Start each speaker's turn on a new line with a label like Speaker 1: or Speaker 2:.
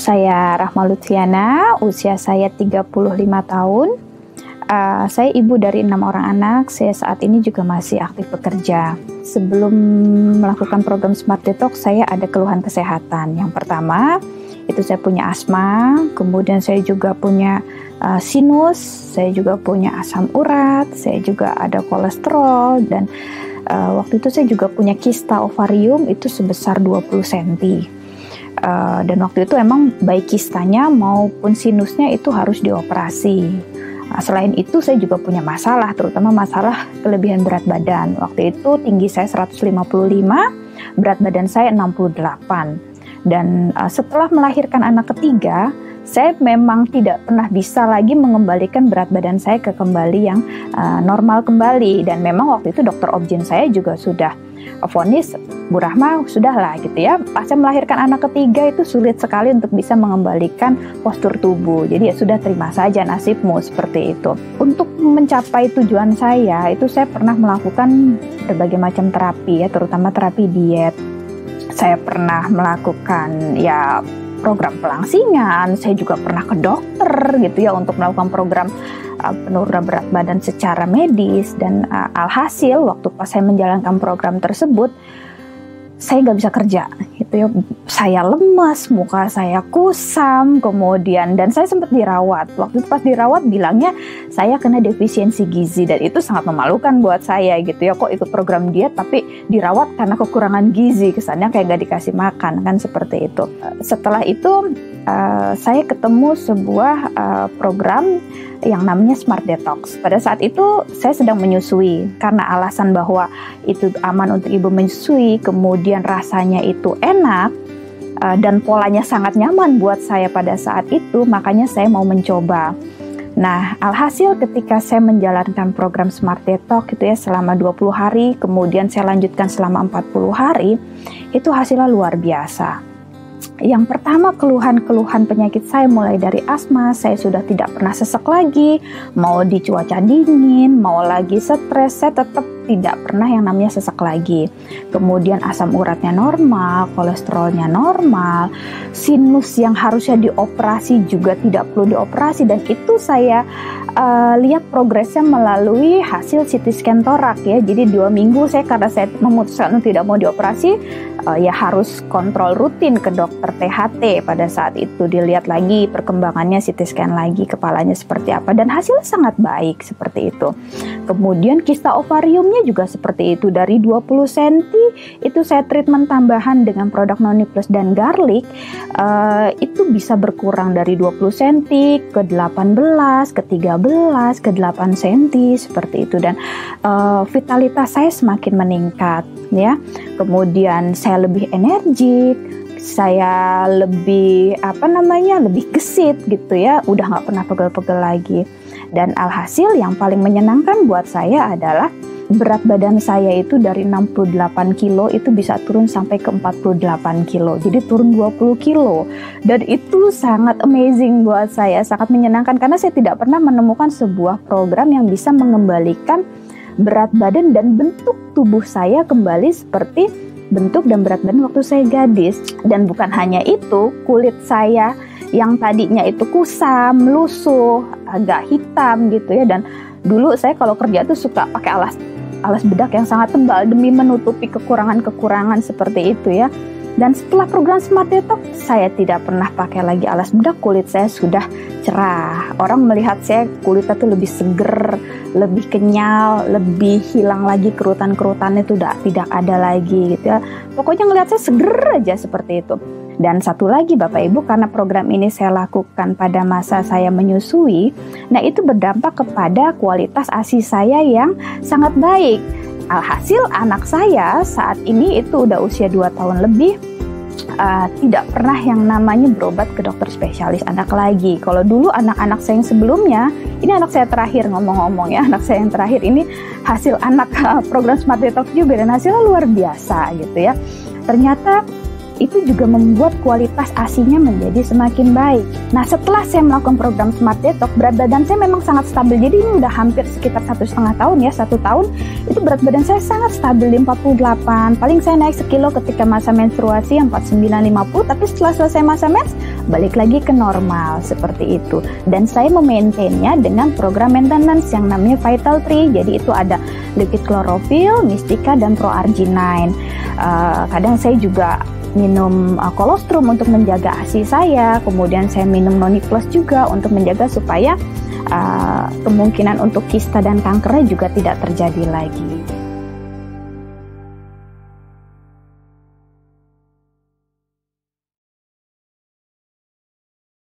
Speaker 1: Saya Rahma Lutfiana, usia saya 35 tahun. Saya ibu dari 6 orang anak. Saya saat ini juga masih aktif bekerja. Sebelum melakukan program Smart Detox, saya ada keluhan kesehatan. Yang pertama, itu saya punya asma, kemudian saya juga punya sinus, saya juga punya asam urat, saya juga ada kolesterol, dan waktu itu saya juga punya kista ovarium itu sebesar 20 cm. Dan waktu itu emang baik kistanya maupun sinusnya itu harus dioperasi. Selain itu saya juga punya masalah, terutama masalah kelebihan berat badan. Waktu itu tinggi saya 155, berat badan saya 68. Dan setelah melahirkan anak ketiga, saya memang tidak pernah bisa lagi mengembalikan berat badan saya ke kembali yang normal kembali. Dan memang waktu itu dokter obgyn saya juga sudah vonis, Bu Rahma, sudahlah gitu ya. Pas saya melahirkan anak ketiga itu sulit sekali untuk bisa mengembalikan postur tubuh. Jadi ya sudah, terima saja nasibmu, seperti itu. Untuk mencapai tujuan saya, itu saya pernah melakukan berbagai macam terapi ya, terutama terapi diet. Saya pernah melakukan ya program pelangsingan, saya juga pernah ke dokter gitu ya untuk melakukan program penurunan berat badan secara medis. Dan alhasil waktu pas saya menjalankan program tersebut, saya nggak bisa kerja gitu ya. Saya lemas, muka saya kusam, kemudian dan saya sempat dirawat. Waktu itu pas dirawat bilangnya saya kena defisiensi gizi, dan itu sangat memalukan buat saya gitu ya. Kok ikut program diet tapi dirawat karena kekurangan gizi, kesannya kayak nggak dikasih makan kan, seperti itu. Setelah itu saya ketemu sebuah program yang namanya Smart Detox. Pada saat itu saya sedang menyusui, karena alasan bahwa itu aman untuk ibu menyusui, kemudian rasanya itu enak, dan polanya sangat nyaman buat saya pada saat itu, makanya saya mau mencoba. Nah, alhasil ketika saya menjalankan program Smart Detox itu ya selama 20 hari, kemudian saya lanjutkan selama 40 hari, itu hasilnya luar biasa. Yang pertama, keluhan-keluhan penyakit saya mulai dari asma, saya sudah tidak pernah sesek lagi, mau di cuaca dingin, mau lagi stres, saya tetap tidak pernah yang namanya sesek lagi. Kemudian asam uratnya normal, kolesterolnya normal, sinus yang harusnya dioperasi juga tidak perlu dioperasi, dan itu saya lihat progresnya melalui hasil CT scan torak ya. Jadi 2 minggu saya, karena saya memutuskan tidak mau dioperasi, ya harus kontrol rutin ke dokter THT. Pada saat itu dilihat lagi perkembangannya, CT scan lagi kepalanya seperti apa, dan hasilnya sangat baik seperti itu. Kemudian kista ovariumnya juga seperti itu, dari 20 cm itu saya treatment tambahan dengan produk Noni Plus dan garlic, itu bisa berkurang dari 20 cm ke 18, ke 13, ke 8 cm seperti itu, dan vitalitas saya semakin meningkat ya. Kemudian saya lebih energik, saya lebih lebih gesit gitu ya, udah nggak pernah pegel-pegel lagi. Dan alhasil yang paling menyenangkan buat saya adalah berat badan saya itu dari 68 kilo itu bisa turun sampai ke 48 kilo. Jadi turun 20 kilo. Dan itu sangat amazing buat saya, sangat menyenangkan, karena saya tidak pernah menemukan sebuah program yang bisa mengembalikan berat badan dan bentuk tubuh saya kembali seperti bentuk dan berat badan waktu saya gadis. Dan bukan hanya itu, kulit saya yang tadinya itu kusam, lusuh, agak hitam gitu ya. Dan dulu saya kalau kerja tuh suka pakai alas bedak yang sangat tebal demi menutupi kekurangan-kekurangan seperti itu ya. Dan setelah program Smart Detox, saya tidak pernah pakai lagi alas bedak, kulit saya sudah cerah. Orang melihat saya kulitnya tuh lebih seger, lebih kenyal, lebih hilang lagi kerutan-kerutannya itu tidak ada lagi gitu ya. Pokoknya ngelihat saya seger aja seperti itu. Dan satu lagi Bapak Ibu, karena program ini saya lakukan pada masa saya menyusui, nah itu berdampak kepada kualitas ASI saya yang sangat baik. Alhasil anak saya saat ini itu udah usia 2 tahun lebih, tidak pernah yang namanya berobat ke dokter spesialis anak lagi. Kalau dulu anak-anak saya yang sebelumnya, ini anak saya terakhir ngomong-ngomong ya, anak saya yang terakhir ini hasil anak program Smart Detox juga, dan hasilnya luar biasa gitu ya. Ternyata itu juga membuat kualitas ASI-nya menjadi semakin baik. Nah, setelah saya melakukan program Smart Detox, berat badan saya memang sangat stabil. Jadi ini udah hampir sekitar 1,5 tahun ya, 1 tahun itu berat badan saya sangat stabil di 48. Paling saya naik sekilo ketika masa menstruasi yang 49-50, tapi setelah selesai masa mens balik lagi ke normal seperti itu. Dan saya memaintainnya dengan program maintenance yang namanya Vital Tree. Jadi itu ada liquid chlorophyll, Mystica, dan ProArgi-9. Kadang saya juga minum kolostrum untuk menjaga ASI saya, kemudian saya minum Noni Plus juga untuk menjaga supaya kemungkinan untuk kista dan kankernya juga tidak terjadi lagi.